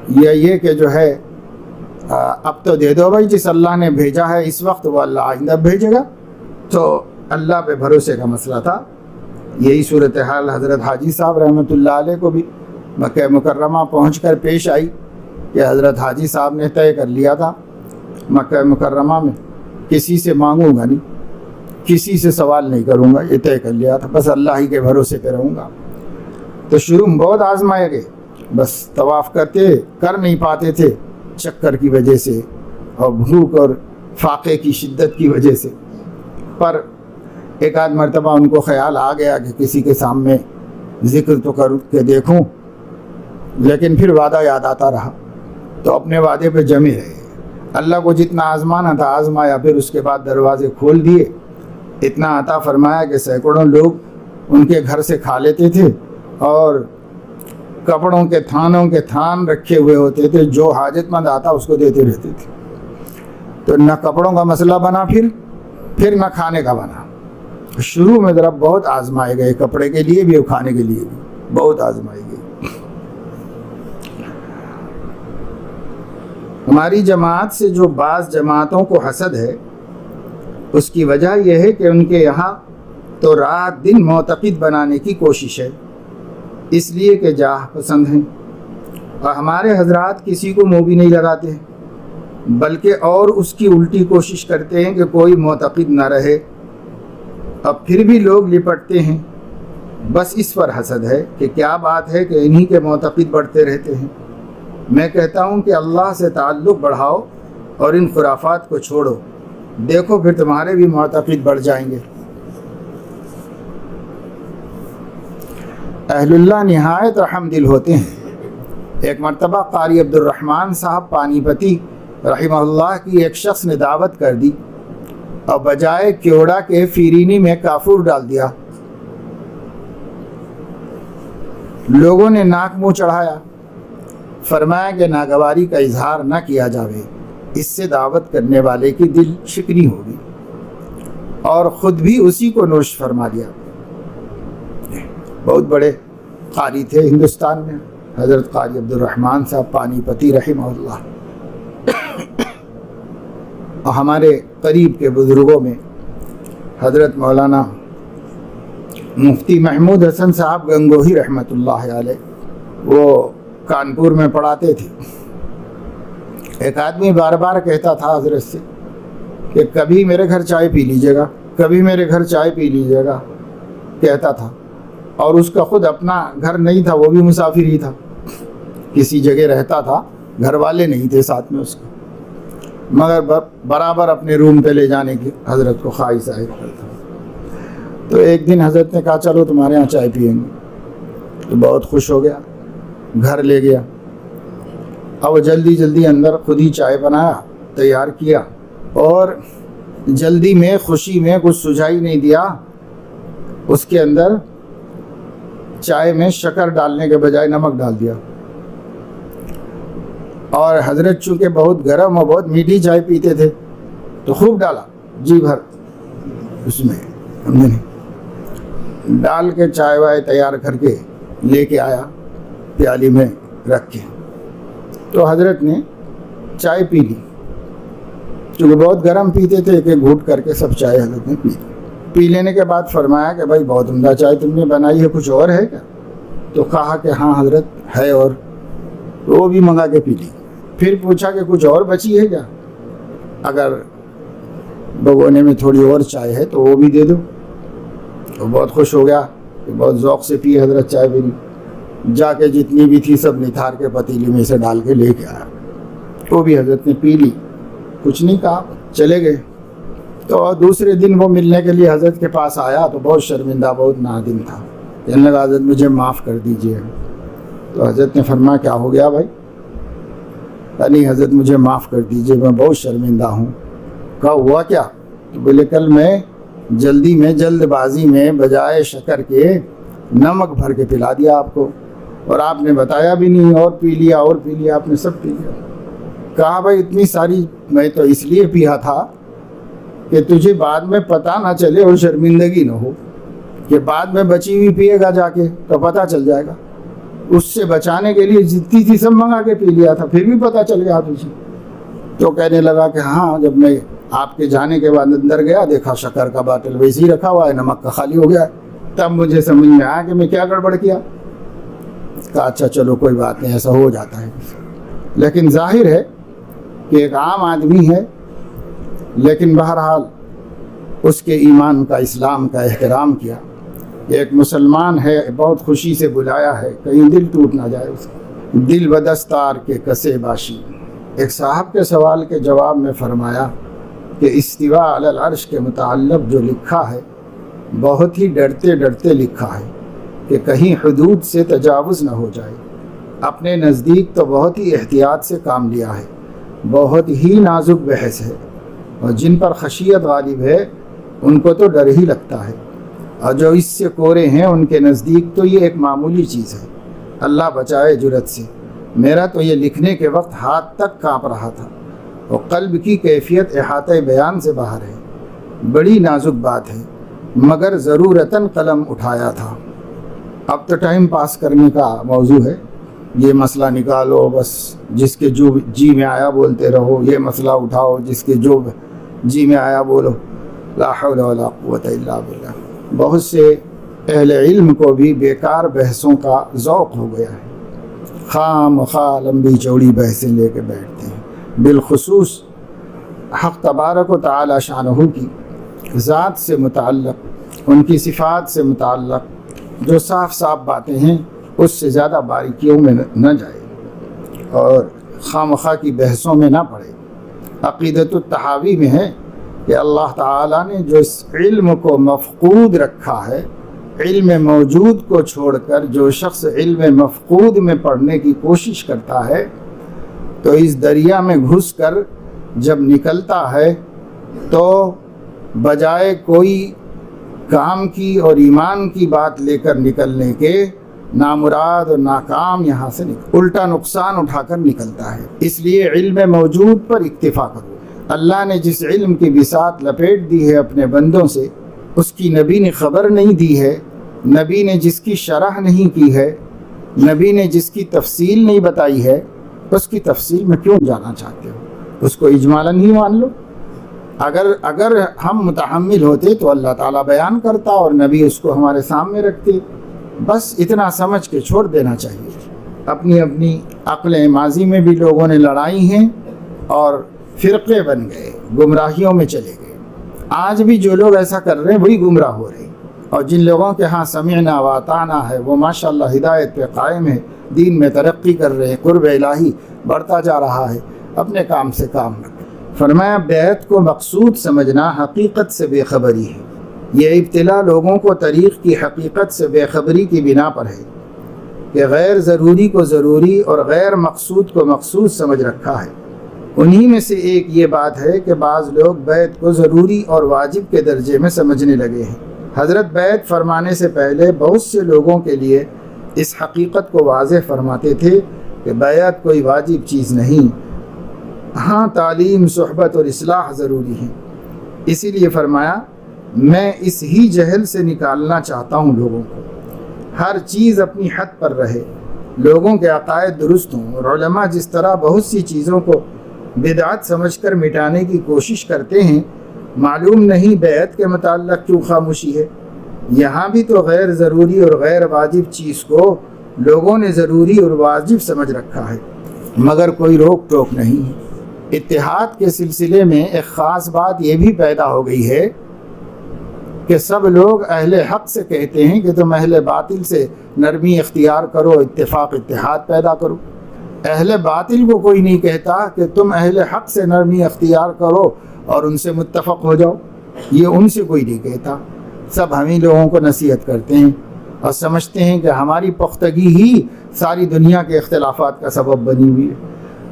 یہ کہ جو ہے اب تو دے دو بھائی، جس اللہ نے بھیجا ہے اس وقت وہ اللہ آئندہ بھیجے گا. تو اللہ پہ بھروسے کا مسئلہ تھا. یہی صورتحال حضرت حاجی صاحب رحمۃ اللہ علیہ کو بھی مکہ مکرمہ پہنچ کر پیش آئی کہ حضرت حاجی صاحب نے طے کر لیا تھا مکہ مکرمہ میں کسی سے مانگوں گا نہیں، کسی سے سوال نہیں کروں گا، یہ طے کر لیا تھا، بس اللہ ہی کے بھروسے پہ رہوں گا. تو شروع میں بہت آزمائے گئے، بس طواف کر نہیں پاتے تھے چکر کی وجہ سے اور بھوک اور فاقے کی شدت کی وجہ سے. پر ایک آدھ مرتبہ ان کو خیال آ گیا کہ کسی کے سامنے ذکر تو کر کے دیکھوں، لیکن پھر وعدہ یاد آتا رہا تو اپنے وعدے پہ جمے رہے. اللہ کو جتنا آزمانا تھا آزمایا، پھر اس کے بعد دروازے کھول دیے. اتنا عطا فرمایا کہ سینکڑوں لوگ ان کے گھر سے کھا لیتے تھے اور کپڑوں کے تھان رکھے ہوئے ہوتے تھے، جو حاجت مند آتا اس کو دیتے رہتے تھے. تو نہ کپڑوں کا مسئلہ بنا پھر نہ کھانے کا بنا. شروع میں ذرا بہت آزمائے گئے، کپڑے کے لیے بھی اور کھانے کے لیے بھی بہت آزمائے گئے. ہماری جماعت سے جو بعض جماعتوں کو حسد ہے، اس کی وجہ یہ ہے کہ ان کے یہاں تو رات دن معتقد بنانے کی کوشش ہے، اس لیے کہ جاہ پسند ہیں. اور ہمارے حضرات کسی کو منہ بھی نہیں لگاتے ہیں، بلکہ اور اس کی الٹی کوشش کرتے ہیں کہ کوئی معتقد نہ رہے. اب پھر بھی لوگ لپٹتے ہیں. بس اس پر حسد ہے کہ کیا بات ہے کہ انہی کے معتقد بڑھتے رہتے ہیں. میں کہتا ہوں کہ اللہ سے تعلق بڑھاؤ اور ان خرافات کو چھوڑو، دیکھو پھر تمہارے بھی معتقد بڑھ جائیں گے. اہل اللہ نہایت رحم دل ہوتے ہیں. ایک مرتبہ قاری عبد الرحمن صاحب پانی پتی رحمہ اللہ کی ایک شخص نے دعوت کر دی اور بجائے کیوڑا کے فیرینی میں کافور ڈال دیا. لوگوں نے ناک منہ چڑھایا. فرمایا کہ ناگواری کا اظہار نہ کیا جاوے، اس سے دعوت کرنے والے کی دل شکنی ہوگی، اور خود بھی اسی کو نوش فرما دیا. بہت بڑے قاری تھے ہندوستان میں حضرت قاری عبد الرحمن صاحب پانی پتی رحمہ اللہ. اور ہمارے قریب کے بزرگوں میں حضرت مولانا مفتی محمود حسن صاحب گنگوہی رحمۃ اللہ علیہ، وہ کانپور میں پڑھاتے تھے. ایک آدمی بار بار کہتا تھا حضرت سے کہ کبھی میرے گھر چائے پی لیجیے گا، کبھی میرے گھر چائے پی لیجیے گا، کہتا تھا. اور اس کا خود اپنا گھر نہیں تھا، وہ بھی مسافر ہی تھا، کسی جگہ رہتا تھا، گھر والے نہیں تھے ساتھ میں اس کے، مگر برابر اپنے روم پہ لے جانے کی حضرت کو خواہش ظاہر کرتا. تو ایک دن حضرت نے کہا چلو تمہارے یہاں چائے پیئیں گے. تو بہت خوش ہو گیا، گھر لے گیا. اور وہ جلدی اندر خود ہی چائے بنایا، تیار کیا، اور جلدی میں خوشی میں کچھ سجھائی نہیں دیا. اس کے اندر چائے میں شکر ڈالنے کے بجائے نمک ڈال دیا. اور حضرت چونکہ بہت گرم اور بہت میٹھی چائے پیتے تھے تو خوب ڈالا، جی بھر اس میں ہم نے ڈال کے چائے وائے تیار کر کے لے کے آیا پیالی میں رکھ کے. تو حضرت نے چائے پی لی، چونکہ بہت گرم پیتے تھے، ایک گھونٹ کر کے سب چائے حضرت نے پی لینے کے بعد فرمایا کہ بھائی بہت عمدہ چائے تم نے بنائی ہے، کچھ اور ہے کیا؟ تو کہا کہ ہاں حضرت ہے، اور وہ بھی منگا کے پی لی. پھر پوچھا کہ کچھ اور بچی ہے کیا؟ اگر بگونے میں تھوڑی اور چائے ہے تو وہ بھی دے دو. تو بہت خوش ہو گیا، بہت ذوق سے پی حضرت چائے بھی. جا کے جتنی بھی تھی سب نتھار کے پتیلی میں سے ڈال کے لے کے آیا. وہ بھی حضرت نے پی لی، کچھ نہیں کہا، چلے گئے. تو دوسرے دن وہ ملنے کے لیے حضرت کے پاس آیا تو بہت شرمندہ، بہت نادم تھا. کہنے لگا حضرت مجھے معاف کر دیجئے. تو حضرت نے فرمایا کیا ہو گیا بھائی؟ نہیں حضرت مجھے معاف کر دیجئے، میں بہت شرمندہ ہوں. کہا ہوا کیا؟ تو بولے کل میں جلد بازی میں بجائے شکر کے نمک بھر کے پلا دیا آپ کو، اور آپ نے بتایا بھی نہیں، اور پی لیا، آپ نے سب پی لیا. کہا بھائی اتنی ساری میں تو اس لیے پیا تھا کہ تجھے بعد میں پتہ نہ چلے اور شرمندگی نہ ہو، کہ بعد میں بچی ہوئی پیے گا جا کے تو پتہ چل جائے گا. اس سے بچانے کے لیے جتنی تھی سب منگا کے پی لیا تھا، پھر بھی پتہ چل گیا تجھے۔ تو کہنے لگا کہ ہاں، جب میں آپ کے جانے کے بعد اندر گیا، دیکھا شکر کا باٹل ویسے ہی رکھا ہوا ہے، نمک کا خالی ہو گیا ہے، تب مجھے سمجھ میں آیا کہ میں کیا گڑبڑ کیا۔ کہا اچھا چلو کوئی بات نہیں، ایسا ہو جاتا ہے۔ لیکن ظاہر ہے کہ ایک عام آدمی ہے، لیکن بہرحال اس کے ایمان کا، اسلام کا احترام کیا۔ ایک مسلمان ہے، بہت خوشی سے بلایا ہے، کہیں دل ٹوٹ نہ جائے اس کا۔ دل بدستار کے کسے باشی، ایک صاحب کے سوال کے جواب میں فرمایا کہ استواء علی العرش کے متعلق جو لکھا ہے بہت ہی ڈرتے ڈرتے لکھا ہے کہ کہیں حدود سے تجاوز نہ ہو جائے۔ اپنے نزدیک تو بہت ہی احتیاط سے کام لیا ہے، بہت ہی نازک بحث ہے، اور جن پر خشیت غالب ہے ان کو تو ڈر ہی لگتا ہے، اور جو اس سے کورے ہیں ان کے نزدیک تو یہ ایک معمولی چیز ہے۔ اللہ بچائے جرت سے، میرا تو یہ لکھنے کے وقت ہاتھ تک کانپ رہا تھا، اور قلب کی کیفیت احاطہ بیان سے باہر ہے۔ بڑی نازک بات ہے، مگر ضرورتاً قلم اٹھایا تھا۔ اب تو ٹائم پاس کرنے کا موضوع ہے، یہ مسئلہ نکالو، بس جس کے جو جی میں آیا بولتے رہو، یہ مسئلہ اٹھاؤ، جس کے جو جی میں آیا بولو، لا حول ولا قوت الا باللہ۔ بہت سے اہل علم کو بھی بیکار بحثوں کا ذوق ہو گیا ہے، خام خواہ لمبی چوڑی بحثیں لے کے بیٹھتے ہیں، بالخصوص حق تبارک و تعالی شانہ کی ذات سے متعلق، ان کی صفات سے متعلق جو صاف صاف باتیں ہیں اس سے زیادہ باریکیوں میں نہ جائے اور خامخواہ کی بحثوں میں نہ پڑے۔ عقیدۃ الطحاوی میں ہے کہ اللہ تعالیٰ نے جو اس علم کو مفقود رکھا ہے، علم موجود کو چھوڑ کر جو شخص علم مفقود میں پڑھنے کی کوشش کرتا ہے تو اس دریا میں گھس کر جب نکلتا ہے تو بجائے کوئی کام کی اور ایمان کی بات لے کر نکلنے کے، نامراد اور ناکام یہاں سے الٹا نقصان اٹھا کر نکلتا ہے۔ اس لیے علم موجود پر اکتفا کرو۔ اللہ نے جس علم کی بساط لپیٹ دی ہے اپنے بندوں سے، اس کی نبی نے خبر نہیں دی ہے، نبی نے جس کی شرح نہیں کی ہے، نبی نے جس کی تفصیل نہیں بتائی ہے، اس کی تفصیل میں کیوں جانا چاہتے ہو؟ اس کو اجمالاً ہی مان لو۔ اگر ہم متحمل ہوتے تو اللہ تعالیٰ بیان کرتا اور نبی اس کو ہمارے سامنے رکھتے، بس اتنا سمجھ کے چھوڑ دینا چاہیے۔ اپنی اپنی عقلیں ماضی میں بھی لوگوں نے لڑائی ہیں اور فرقے بن گئے، گمراہیوں میں چلے گئے۔ آج بھی جو لوگ ایسا کر رہے ہیں وہی گمراہ ہو رہے ہیں، اور جن لوگوں کے ہاں سمعنا و اطعنا ہے وہ ماشاءاللہ ہدایت پہ قائم ہے، دین میں ترقی کر رہے ہیں، قرب الہی بڑھتا جا رہا ہے، اپنے کام سے کام رکھیں۔ فرمایا بیعت کو مقصود سمجھنا حقیقت سے بے خبری ہے۔ یہ ابتلا لوگوں کو طریق کی حقیقت سے بے خبری کی بنا پر ہے کہ غیر ضروری کو ضروری اور غیر مقصود کو مقصود سمجھ رکھا ہے۔ انہی میں سے ایک یہ بات ہے کہ بعض لوگ بیعت کو ضروری اور واجب کے درجے میں سمجھنے لگے ہیں۔ حضرت بیعت فرمانے سے پہلے بہت سے لوگوں کے لیے اس حقیقت کو واضح فرماتے تھے کہ بیعت کوئی واجب چیز نہیں، ہاں تعلیم، صحبت اور اصلاح ضروری ہے۔ اسی لیے فرمایا میں اس ہی جہل سے نکالنا چاہتا ہوں لوگوں کو، ہر چیز اپنی حد پر رہے، لوگوں کے عقائد درست ہوں، اور علماء جس طرح بہت سی چیزوں کو بدعت سمجھ کر مٹانے کی کوشش کرتے ہیں، معلوم نہیں بیعت کے متعلق کیوں خاموشی ہے۔ یہاں بھی تو غیر ضروری اور غیر واجب چیز کو لوگوں نے ضروری اور واجب سمجھ رکھا ہے، مگر کوئی روک ٹوک نہیں ہے۔ اتحاد کے سلسلے میں ایک خاص بات یہ بھی پیدا ہو گئی ہے کہ سب لوگ اہل حق سے کہتے ہیں کہ تم اہل باطل سے نرمی اختیار کرو، اتفاق اتحاد پیدا کرو۔ اہل باطل کو کوئی نہیں کہتا کہ تم اہل حق سے نرمی اختیار کرو اور ان سے متفق ہو جاؤ، یہ ان سے کوئی نہیں کہتا۔ سب ہم ہی لوگوں کو نصیحت کرتے ہیں اور سمجھتے ہیں کہ ہماری پختگی ہی ساری دنیا کے اختلافات کا سبب بنی ہوئی ہے،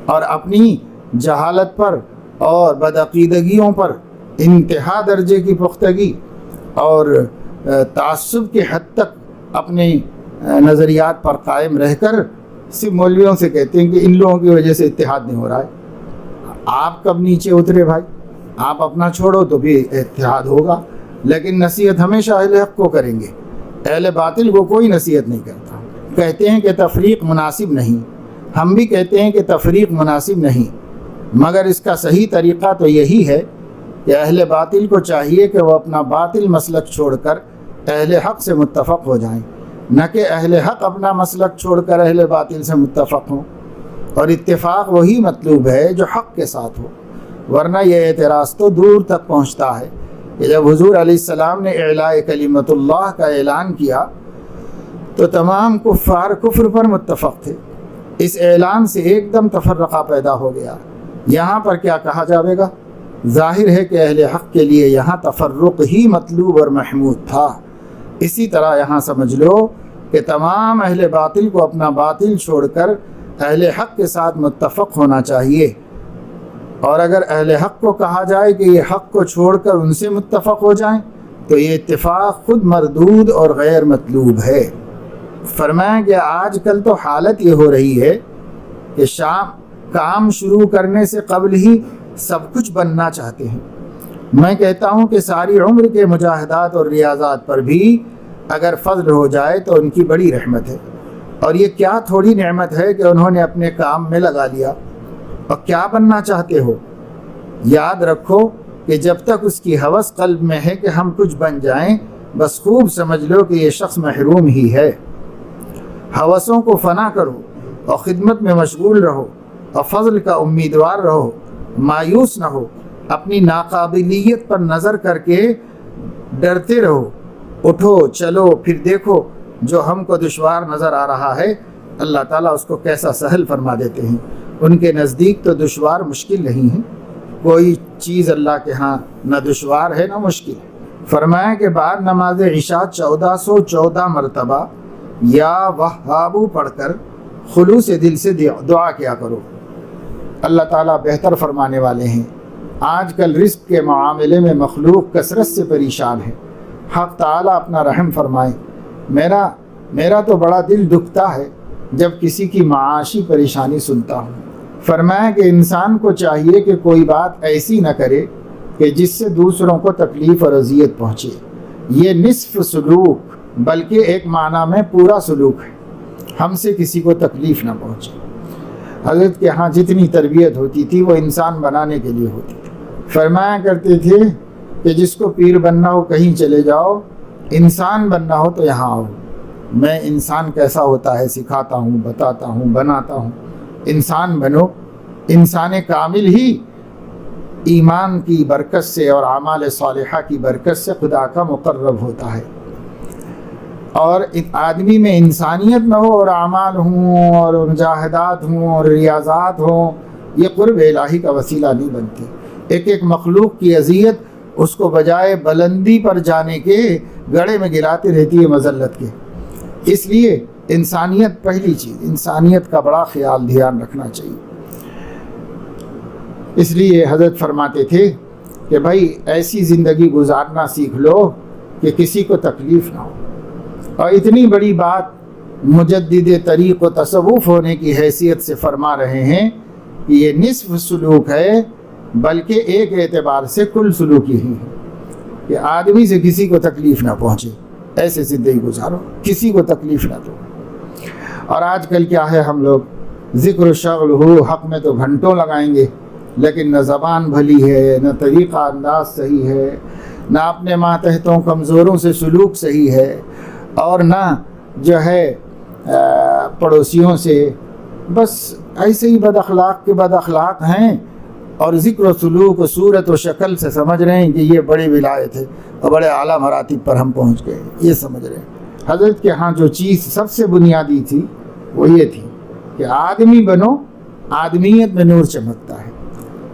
اور اپنی جہالت پر اور بدعقیدگیوں پر انتہا درجے کی پختگی اور تعصب کے حد تک اپنے نظریات پر قائم رہ کر صرف مولویوں سے کہتے ہیں کہ ان لوگوں کی وجہ سے اتحاد نہیں ہو رہا ہے۔ آپ کب نیچے اترے بھائی؟ آپ اپنا چھوڑو تو بھی اتحاد ہوگا، لیکن نصیحت ہمیشہ اہل حق کو کریں گے، اہل باطل کو کوئی نصیحت نہیں کرتا۔ کہتے ہیں کہ تفریق مناسب نہیں، ہم بھی کہتے ہیں کہ تفریق مناسب نہیں، مگر اس کا صحیح طریقہ تو یہی ہے کہ اہل باطل کو چاہیے کہ وہ اپنا باطل مسلک چھوڑ کر اہل حق سے متفق ہو جائیں، نہ کہ اہل حق اپنا مسلک چھوڑ کر اہل باطل سے متفق ہوں، اور اتفاق وہی مطلوب ہے جو حق کے ساتھ ہو، ورنہ یہ اعتراض تو دور تک پہنچتا ہے کہ جب حضور علیہ السلام نے اعلاء کلمت اللہ کا اعلان کیا تو تمام کفار کفر پر متفق تھے، اس اعلان سے ایک دم تفرقہ پیدا ہو گیا۔ یہاں پر کیا کہا جائے گا؟ ظاہر ہے کہ اہل حق کے لیے یہاں تفرق ہی مطلوب اور محمود تھا۔ اسی طرح یہاں سمجھ لو کہ تمام اہل باطل کو اپنا باطل چھوڑ کر اہل حق کے ساتھ متفق ہونا چاہیے، اور اگر اہل حق کو کہا جائے کہ یہ حق کو چھوڑ کر ان سے متفق ہو جائیں تو یہ اتفاق خود مردود اور غیر مطلوب ہے۔ فرمایا کہ آج کل تو حالت یہ ہو رہی ہے کہ کام شروع کرنے سے قبل ہی سب کچھ بننا چاہتے ہیں۔ میں کہتا ہوں کہ ساری عمر کے مجاہدات اور ریاضات پر بھی اگر فضل ہو جائے تو ان کی بڑی رحمت ہے، اور یہ کیا تھوڑی نعمت ہے کہ انہوں نے اپنے کام میں لگا لیا۔ اور کیا بننا چاہتے ہو؟ یاد رکھو کہ جب تک اس کی ہوس قلب میں ہے کہ ہم کچھ بن جائیں، بس خوب سمجھ لو کہ یہ شخص محروم ہی ہے۔ ہوسوں کو فنا کرو اور خدمت میں مشغول رہو اور فضل کا امیدوار رہو، مایوس نہ ہو، اپنی ناقابلیت پر نظر کر کے ڈرتے رہو، اٹھو چلو پھر دیکھو جو ہم کو دشوار نظر آ رہا ہے اللہ تعالیٰ اس کو کیسا سہل فرما دیتے ہیں۔ ان کے نزدیک تو دشوار مشکل نہیں ہے، کوئی چیز اللہ کے ہاں نہ دشوار ہے نہ مشکل ہے۔ فرمایا کہ بعد نماز عشاء 1414 مرتبہ یا وہابو پڑھ کر خلوص دل سے دعا کیا کرو، اللہ تعالیٰ بہتر فرمانے والے ہیں۔ آج کل رزق کے معاملے میں مخلوق کثرت سے پریشان ہے، حق تعالیٰ اپنا رحم فرمائے۔ میرا تو بڑا دل دکھتا ہے جب کسی کی معاشی پریشانی سنتا ہوں۔ فرمایا کہ انسان کو چاہیے کہ کوئی بات ایسی نہ کرے کہ جس سے دوسروں کو تکلیف اور اذیت پہنچے، یہ نصف سلوک بلکہ ایک معنی میں پورا سلوک ہے، ہم سے کسی کو تکلیف نہ پہنچے۔ حضرت کے ہاں جتنی تربیت ہوتی تھی وہ انسان بنانے کے لیے ہوتی تھی۔ فرمایا کرتے تھے کہ جس کو پیر بننا ہو کہیں چلے جاؤ، انسان بننا ہو تو یہاں آؤ، میں انسان کیسا ہوتا ہے سکھاتا ہوں، بتاتا ہوں، بناتا ہوں۔ انسان بنو، انسان کامل ہی ایمان کی برکت سے اور اعمال صالحہ کی برکت سے خدا کا مقرب ہوتا ہے، اور آدمی میں انسانیت نہ ہو اور اعمال ہوں اور مجاہدات ہوں اور ریاضات ہوں، یہ قرب الہی کا وسیلہ نہیں بنتی۔ ایک ایک مخلوق کی اذیت اس کو بجائے بلندی پر جانے کے گڑھے میں گراتی رہتی ہے مذلت کے۔ اس لیے انسانیت پہلی چیز، انسانیت کا بڑا خیال دھیان رکھنا چاہیے۔ اس لیے حضرت فرماتے تھے کہ بھائی ایسی زندگی گزارنا سیکھ لو کہ کسی کو تکلیف نہ ہو، اور اتنی بڑی بات مجدد طریق و تصوف ہونے کی حیثیت سے فرما رہے ہیں کہ یہ نصف سلوک ہے، بلکہ ایک اعتبار سے کل سلوک یہی ہے کہ آدمی سے کسی کو تکلیف نہ پہنچے، ایسے زندگی گزارو، کسی کو تکلیف نہ دو۔ اور آج کل کیا ہے، ہم لوگ ذکر و شغل ہو حق میں تو گھنٹوں لگائیں گے، لیکن نہ زبان بھلی ہے، نہ طریقہ انداز صحیح ہے، نہ اپنے ماتحتوں کمزوروں سے سلوک صحیح ہے، اور نہ جو ہے پڑوسیوں سے، بس ایسے ہی بد اخلاق کے بد اخلاق ہیں، اور ذکر و سلوک و صورت و شکل سے سمجھ رہے ہیں کہ یہ بڑی ولایت ہے اور بڑے اعلیٰ مراتب پر ہم پہنچ گئے، یہ سمجھ رہے ہیں۔ حضرت کے ہاں جو چیز سب سے بنیادی تھی وہ یہ تھی کہ آدمی بنو، آدمیت میں نور چمکتا ہے۔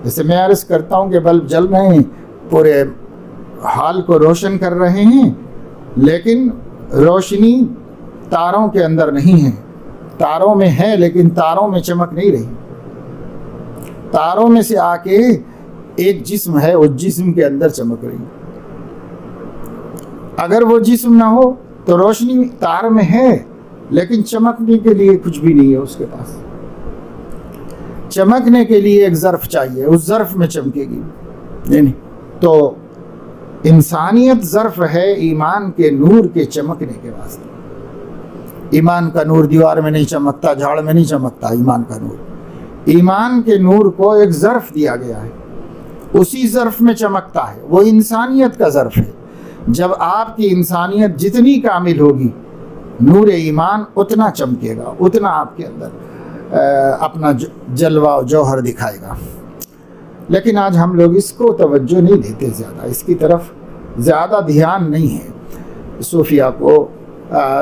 جیسے میں عرض کرتا ہوں کہ بلب جل رہے ہیں، پورے حال کو روشن کر رہے ہیں، لیکن روشنی تاروں کے اندر نہیں ہے، تاروں میں ہے لیکن تاروں میں چمک نہیں رہی۔ تاروں میں سے آ کے ایک جسم ہے، اس جسم کے اندر چمک رہی۔ اگر وہ جسم نہ ہو تو روشنی تار میں ہے لیکن چمکنے کے لیے کچھ بھی نہیں ہے اس کے پاس۔ چمکنے کے لیے ایک ظرف چاہیے، اس ظرف میں چمکے گی نہیں۔ تو انسانیت ظرف ہے ایمان کے نور کے چمکنے کے واسطے۔ ایمان کا نور دیوار میں نہیں چمکتا، جھاڑ میں نہیں چمکتا ایمان کا نور۔ ایمان کے نور کو ایک ظرف دیا گیا ہے، اسی ظرف میں چمکتا ہے، وہ انسانیت کا ظرف ہے۔ جب آپ کی انسانیت جتنی کامل ہوگی، نور ایمان اتنا چمکے گا، اتنا آپ کے اندر اپنا جلوہ و جوہر دکھائے گا۔ لیکن آج ہم لوگ اس کو توجہ نہیں دیتے، زیادہ اس کی طرف زیادہ دھیان نہیں ہے۔ صوفیہ کو،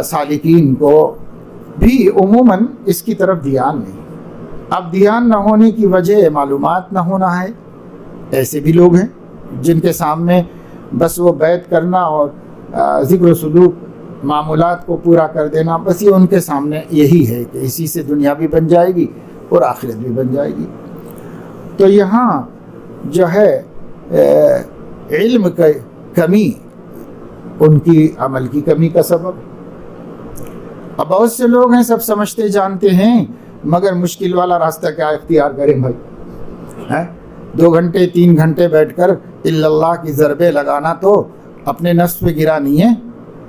سالکین کو بھی عموماً اس کی طرف دھیان نہیں۔ اب دھیان نہ ہونے کی وجہ معلومات نہ ہونا ہے۔ ایسے بھی لوگ ہیں جن کے سامنے بس وہ بیعت کرنا اور ذکر و سلوک معمولات کو پورا کر دینا، بس یہ ان کے سامنے یہی ہے کہ اسی سے دنیا بھی بن جائے گی اور آخرت بھی بن جائے گی۔ تو یہاں جو ہے علم کی کمی ان کی عمل کی کمی کا سبب۔ اب بہت سے لوگ ہیں سب سمجھتے جانتے ہیں، مگر مشکل والا راستہ کیا اختیار کریں بھائی؟ 2 گھنٹے 3 گھنٹے بیٹھ کر الا اللہ کی ضربیں لگانا تو اپنے نفس پہ گرا نہیں ہے۔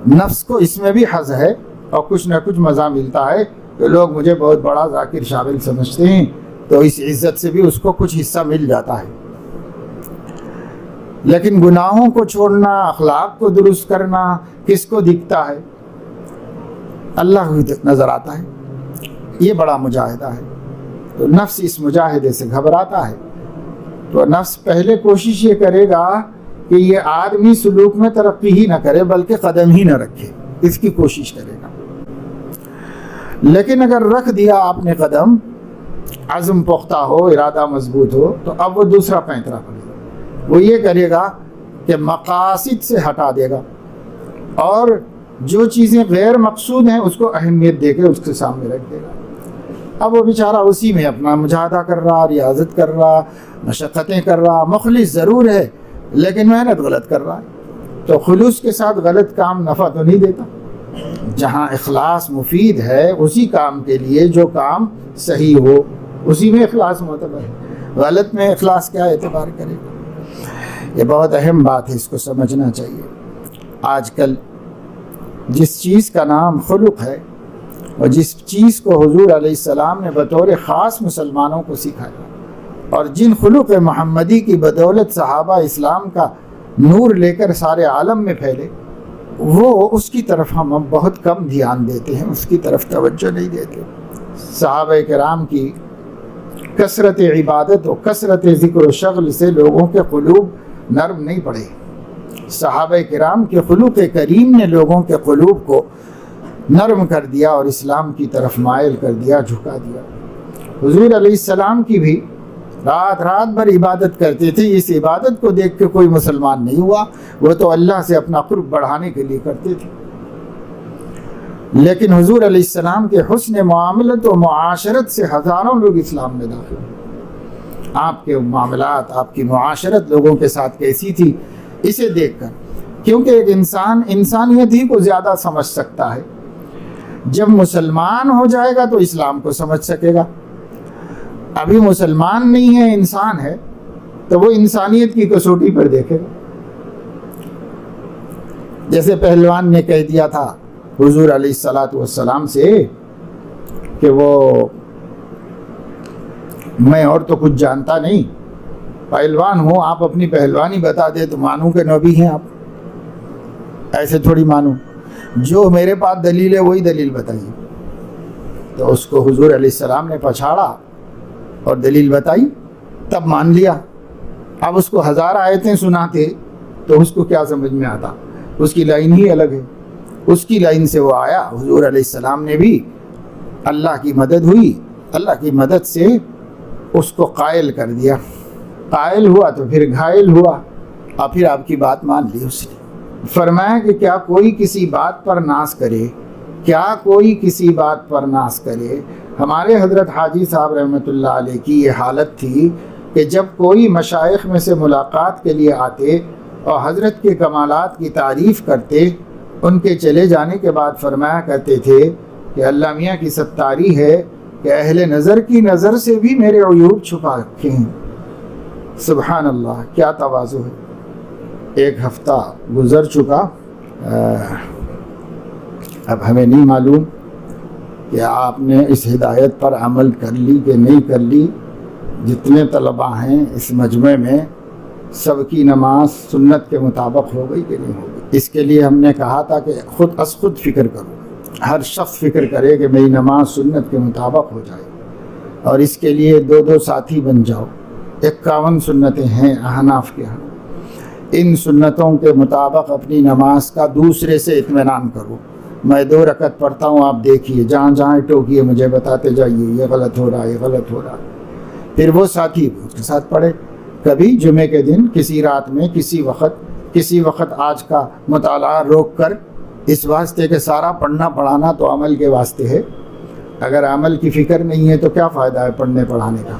نفس کو اس میں بھی حظ ہے اور کچھ نہ کچھ مزہ ملتا ہے کہ لوگ مجھے بہت بڑا ذاکر شامل سمجھتے ہیں، تو اس عزت سے بھی اس کو کچھ حصہ مل جاتا ہے۔ لیکن گناہوں کو چھوڑنا، اخلاق کو درست کرنا کس کو دکھتا ہے؟ اللہ کو نظر آتا ہے۔ یہ بڑا مجاہدہ ہے، تو نفس اس مجاہدے سے گھبراتا ہے۔ تو نفس پہلے کوشش یہ کرے گا کہ یہ آدمی سلوک میں ترقی ہی نہ کرے بلکہ قدم ہی نہ رکھے، اس کی کوشش کرے گا۔ لیکن اگر رکھ دیا آپ نے قدم، عزم پختہ ہو، ارادہ مضبوط ہو، تو اب وہ دوسرا پینترا کرے گا۔ وہ یہ کرے گا کہ مقاصد سے ہٹا دے گا اور جو چیزیں غیر مقصود ہیں اس کو اہمیت دے کے اس کے سامنے رکھ دے گا۔ اب وہ بیچارہ اسی میں اپنا مجاہدہ کر رہا، ریاضت کر رہا، مشقتیں کر رہا، مخلص ضرور ہے لیکن محنت غلط کر رہا ہے۔ تو خلوص کے ساتھ غلط کام نفع تو نہیں دیتا۔ جہاں اخلاص مفید ہے اسی کام کے لیے جو کام صحیح ہو اسی میں اخلاص معتبر ہے، غلط میں اخلاص کیا اعتبار کرے گا؟ یہ بہت اہم بات ہے، اس کو سمجھنا چاہیے۔ آج کل جس چیز کا نام خلق ہے اور جس چیز کو حضور علیہ السلام نے بطور خاص مسلمانوں کو سکھایا اور جن خلق محمدی کی بدولت صحابہ اسلام کا نور لے کر سارے عالم میں پھیلے، وہ اس کی طرف ہم اب بہت کم دھیان دیتے ہیں، اس کی طرف توجہ نہیں دیتے۔ صحابہ کرام کی کثرت عبادت و کثرت ذکر و شغل سے لوگوں کے قلوب نرم نہیں پڑے۔ صحابہ کرام کے خلق کریم نے لوگوں کے قلوب کو نرم کر دیا اور اسلام کی طرف مائل کر دیا، جھکا دیا۔ حضور علیہ السلام کی بھی رات رات بھر عبادت کرتے تھے، اس عبادت کو دیکھ کے کوئی مسلمان نہیں ہوا، وہ تو اللہ سے اپنا قرب بڑھانے کے لیے کرتے تھے۔ لیکن حضور علیہ السلام کے حسن معاملت و معاشرت سے ہزاروں لوگ اسلام میں داخل ہوئے۔ آپ کے معاملات، آپ کی معاشرت لوگوں کے ساتھ کیسی تھی، اسے دیکھ کر، کیونکہ ایک انسان انسانیت ہی کو زیادہ سمجھ سکتا ہے۔ جب مسلمان ہو جائے گا تو اسلام کو سمجھ سکے گا۔ ابھی مسلمان نہیں ہے، انسان ہے، تو وہ انسانیت کی کسوٹی پر دیکھے گا۔ جیسے پہلوان نے کہہ دیا تھا حضور علیہ السلام سے کہ وہ میں اور تو کچھ جانتا نہیں، پہلوان ہوں، آپ اپنی پہلوانی بتا دے تو مانوں کہ نبی ہیں آپ، ایسے تھوڑی مانوں، جو میرے پاس دلیل ہے وہی دلیل بتائیے۔ تو اس کو حضور علیہ السلام نے پچھاڑا اور دلیل بتائی، تب مان لیا۔ اب اس کو 1000 آیتیں سناتے تو اس کو کیا سمجھ میں آتا؟ اس کی لائن ہی الگ ہے، اس کی لائن سے وہ آیا۔ حضور علیہ السلام نے بھی، اللہ کی مدد ہوئی، اللہ کی مدد سے اس کو قائل کر دیا۔ قائل ہوا تو پھر گھائل ہوا اور پھر آپ کی بات مان لی اس نے۔ فرمایا کہ کیا کوئی کسی بات پر ناز کرے، کیا کوئی کسی بات پر ناز کرے۔ ہمارے حضرت حاجی صاحب رحمۃ اللہ علیہ کی یہ حالت تھی کہ جب کوئی مشائخ میں سے ملاقات کے لیے آتے اور حضرت کے کمالات کی تعریف کرتے، ان کے چلے جانے کے بعد فرمایا کرتے تھے کہ اللہ میاں کی ستاری ہے کہ اہل نظر کی نظر سے بھی میرے عیوب چھپا رکھے ہیں۔ سبحان اللہ، کیا تواضع ہے۔ ایک ہفتہ گزر چکا، اب ہمیں نہیں معلوم کہ آپ نے اس ہدایت پر عمل کر لی کہ نہیں کر لی. جتنے طلباء ہیں اس مجمع میں سب کی نماز سنت کے مطابق ہو گئی کہ نہیں ہو گئی. اس کے لیے ہم نے کہا تھا کہ خود فکر کرو. ہر شخص فکر کرے کہ میری نماز سنت کے مطابق ہو جائے، اور اس کے لیے 2 ساتھی بن جاؤ. 51 سنتیں ہیں احناف کے ہاں. ان سنتوں کے مطابق اپنی نماز کا دوسرے سے اطمینان کرو. میں 2 رکعت پڑھتا ہوں، آپ دیکھیے، جہاں جہاں ٹوکیے مجھے بتاتے جائیے یہ غلط ہو رہا ہے، یہ غلط ہو رہا ہے. پھر وہ ساتھی اس کے ساتھ پڑھے. کبھی جمعے کے دن کسی رات میں کسی وقت آج کا مطالعہ روک کر، اس واسطے کہ سارا پڑھنا پڑھانا تو عمل کے واسطے ہے. اگر عمل کی فکر نہیں ہے تو کیا فائدہ ہے پڑھنے پڑھانے کا.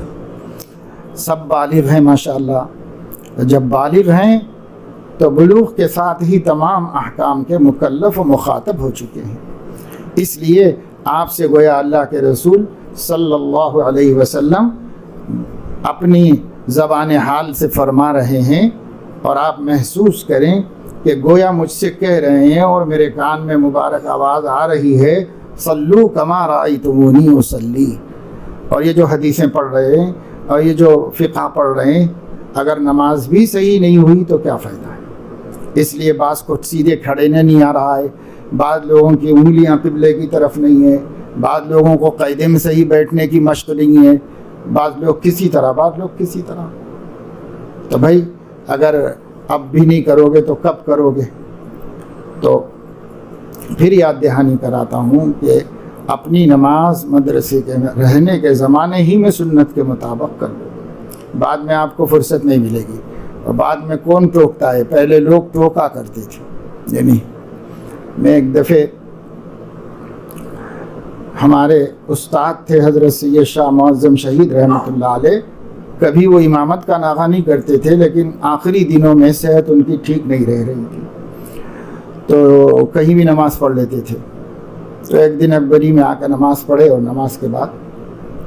سب بالغ ہیں ماشاءاللہ. جب بالغ ہیں تو بلوغ کے ساتھ ہی تمام احکام کے مکلف و مخاطب ہو چکے ہیں. اس لیے آپ سے گویا اللہ کے رسول صلی اللہ علیہ وسلم اپنی زبان حال سے فرما رہے ہیں، اور آپ محسوس کریں کہ گویا مجھ سے کہہ رہے ہیں اور میرے کان میں مبارک آواز آ رہی ہے، صلو کما رأیتمونی اصلی. اور یہ جو حدیثیں پڑھ رہے ہیں اور یہ جو فقہ پڑھ رہے ہیں، اگر نماز بھی صحیح نہیں ہوئی تو کیا فائدہ ہے. اس لیے بعض کو سیدھے کھڑے نہیں آ رہا ہے، بعض لوگوں کی انگلیاں قبلے کی طرف نہیں ہے، بعض لوگوں کو قاعدے میں صحیح بیٹھنے کی مشق نہیں ہے، بعض لوگ کسی طرح. تو بھائی اگر اب بھی نہیں کرو گے تو کب کرو گے. تو پھر یاد دہانی کراتا ہوں کہ اپنی نماز مدرسے کے رہنے کے زمانے ہی میں سنت کے مطابق کر لو. بعد میں آپ کو فرصت نہیں ملے گی. اور بعد میں کون ٹوکتا ہے؟ پہلے لوگ ٹوکا کرتے تھے. یعنی میں ایک دفعہ، ہمارے استاد تھے حضرت سید شاہ معظم شہید رحمۃ اللہ علیہ، کبھی وہ امامت کا ناغہ نہیں کرتے تھے، لیکن آخری دنوں میں صحت ان کی ٹھیک نہیں رہ رہی تھی تو کہیں بھی نماز پڑھ لیتے تھے. تو ایک دن اکبری میں آ کر نماز پڑھے، اور نماز کے بعد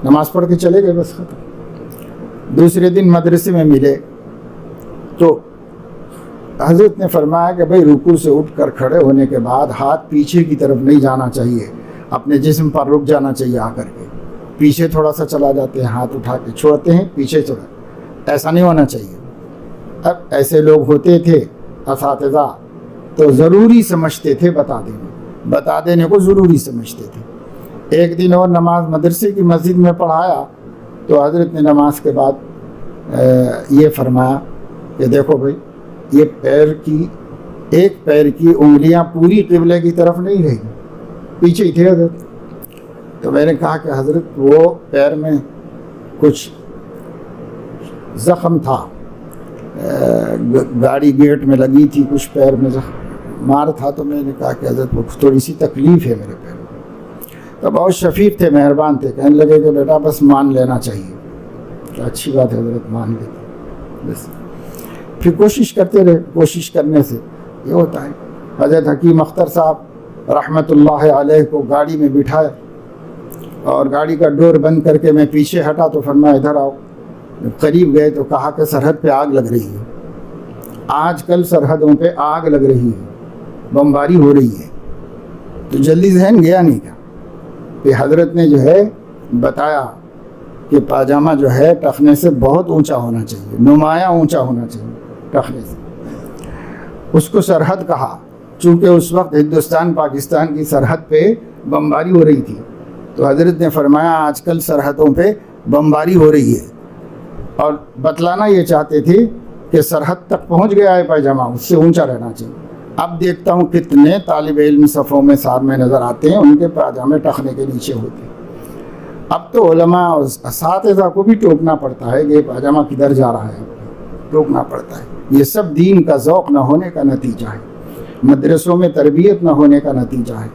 نماز پڑھ کے چلے گئے، بس ختم. دوسرے دن مدرسے میں ملے تو حضرت نے فرمایا کہ بھائی رکوع سے اٹھ کر کھڑے ہونے کے بعد ہاتھ پیچھے کی طرف نہیں جانا چاہیے، اپنے جسم پر رک جانا چاہیے. آ کر کے پیچھے تھوڑا سا چلا جاتے ہیں، ہاتھ اٹھا کے چھوڑتے ہیں، پیچھے چلا. ایسا نہیں ہونا چاہیے. اب ایسے لوگ ہوتے تھے اساتذہ تو ضروری سمجھتے تھے بتا دینے کو ضروری سمجھتے تھے. ایک دن اور نماز مدرسے کی مسجد میں پڑھایا تو حضرت نے نماز کے بعد یہ فرمایا کہ دیکھو بھائی، یہ ایک پیر کی انگلیاں پوری قبلے کی طرف نہیں رہی، پیچھے ہی تھے حضرت. تو میں نے کہا کہ حضرت وہ پیر میں کچھ زخم تھا، گاڑی گیٹ میں لگی تھی، کچھ پیر میں مار تھا. تو میں نے کہا کہ حضرت وہ تھوڑی سی تکلیف ہے میرے پیر میں. تو بہت شفیق تھے، مہربان تھے، کہنے لگے کہ بیٹا بس مان لینا چاہیے. تو اچھی بات ہے حضرت، مان لیتے. بس پھر کوشش کرتے رہے. کوشش کرنے سے یہ ہوتا ہے. حضرت حکیم اختر صاحب رحمۃ اللہ علیہ کو گاڑی میں بٹھایا اور گاڑی کا ڈور بند کر کے میں پیچھے ہٹا تو فرمایا ادھر آؤ. قریب گئے تو کہا کہ سرحد پہ آگ لگ رہی ہے. آج کل سرحدوں پہ آگ لگ رہی ہے، بمباری ہو رہی ہے. تو جلدی ذہن گیا نہیں کیا. پھر حضرت نے جو ہے بتایا کہ پاجامہ جو ہے ٹخنے سے بہت اونچا ہونا چاہیے، نمایاں اونچا ہونا چاہیے ٹخنے سے. اس کو سرحد کہا، چونکہ اس وقت ہندوستان پاکستان کی سرحد پہ بمباری ہو رہی تھی. تو حضرت نے فرمایا آج کل سرحدوں پہ بمباری ہو رہی ہے، اور بتلانا یہ چاہتے تھے کہ سرحد تک پہنچ گیا ہے پاجامہ، اس سے اونچا رہنا چاہیے. اب دیکھتا ہوں کتنے طالب علم صفوں میں سامنے نظر آتے ہیں، ان کے پاجامے ٹخنے کے نیچے ہوتے ہیں. اب تو علماء اور اساتذہ کو بھی ٹوکنا پڑتا ہے کہ یہ پاجامہ کدھر جا رہا ہے، ٹوکنا پڑتا ہے. یہ سب دین کا ذوق نہ ہونے کا نتیجہ ہے، مدرسوں میں تربیت نہ ہونے کا نتیجہ ہے.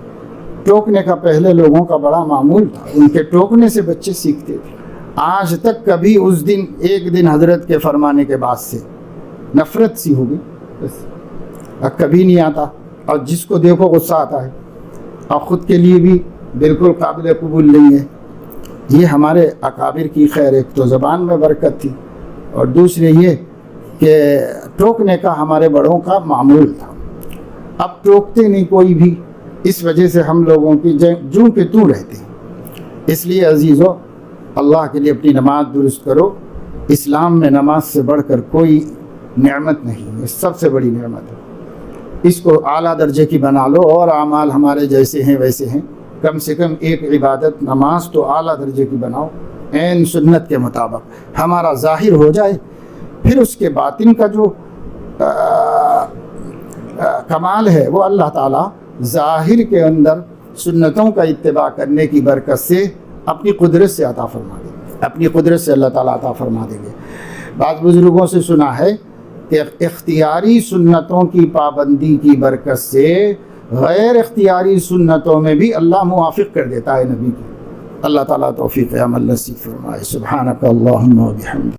ٹوکنے کا پہلے لوگوں کا بڑا معمول تھا، ان کے ٹوکنے سے بچے سیکھتے تھے. آج تک کبھی اس دن ایک دن حضرت کے فرمانے کے بعد سے نفرت سی ہوگی، بس اب کبھی نہیں آتا. اور جس کو دیکھو غصہ آتا ہے، اور خود کے لیے بھی بالکل قابل قبول نہیں ہے. یہ ہمارے اکابر کی خیر، ایک تو زبان میں برکت تھی، اور دوسرے یہ کہ ٹوکنے کا ہمارے بڑوں کا معمول تھا. اب ٹوکتے نہیں کوئی بھی، اس وجہ سے ہم لوگوں کی جوں کہ توں رہتے ہیں. اس لیے عزیزو اللہ کے لیے اپنی نماز درست کرو. اسلام میں نماز سے بڑھ کر کوئی نعمت نہیں ہے، سب سے بڑی نعمت ہے. اس کو اعلیٰ درجے کی بنا لو، اور اعمال ہمارے جیسے ہیں ویسے ہیں. کم سے کم ایک عبادت نماز تو اعلیٰ درجے کی بناؤ، عین سنت کے مطابق ہمارا ظاہر ہو جائے. پھر اس کے باطن کا جو کمال ہے وہ اللہ تعالیٰ ظاہر کے اندر سنتوں کا اتباع کرنے کی برکت سے اپنی قدرت سے عطا فرما دیں گے، اپنی قدرت سے اللہ تعالیٰ عطا فرما دیں گے. بعض بزرگوں سے سنا ہے کہ اختیاری سنتوں کی پابندی کی برکت سے غیر اختیاری سنتوں میں بھی اللہ موافق کر دیتا ہے نبی کی. اللہ تعالیٰ توفیق عمل نصیب فرمائے. سبحانک اللہم و بحمدک.